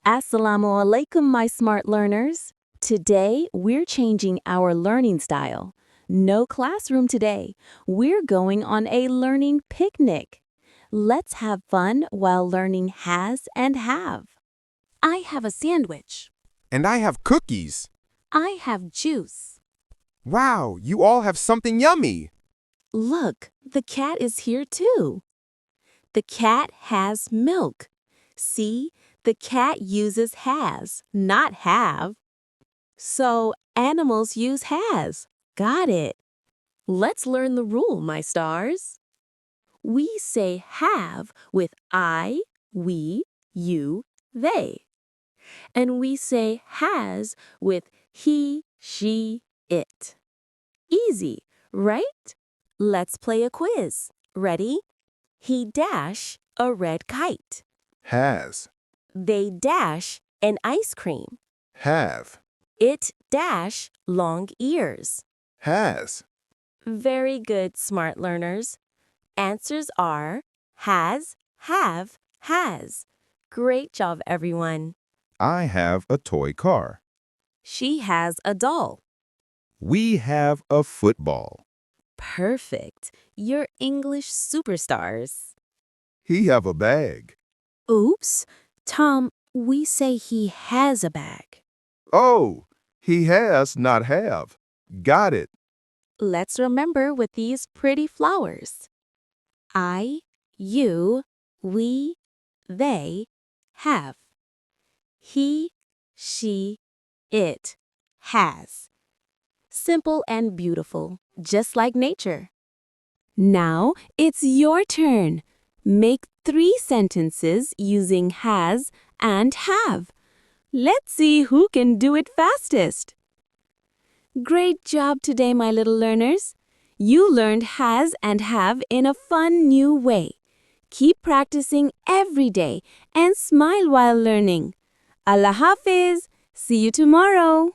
Assalamu alaikum, my smart learners. Today, we're changing our learning style. No classroom today. We're going on a learning picnic. Let's have fun while learning has and have. I have a sandwich. And I have cookies. I have juice. Wow, you all have something yummy. Look, the cat is here too. The cat has milk. See, the cat uses has, not have. So, animals use has. Got it. Let's learn the rule, my stars. We say have with I, we, you, they. And we say has with he, she, it. Easy, right? Let's play a quiz. Ready? He dash a red kite. Has. They dash an ice cream. Have. It dash long ears. Has. Very good, smart learners. Answers are has, have, has. Great job, everyone. I have a toy car. She has a doll. We have a football. Perfect. You're English superstars. He have a bag. Oops. Tom, we say he has a bag. Oh, he has, not have. Got it. Let's remember with these pretty flowers. I, you, we, they have. He, she, it has. Simple and beautiful, just like nature. Now it's your turn. Make 3 sentences using has and have. Let's see who can do it fastest. Great job today, my little learners. You learned has and have in a fun new way. Keep practicing every day and smile while learning. Allah Hafiz. See you tomorrow.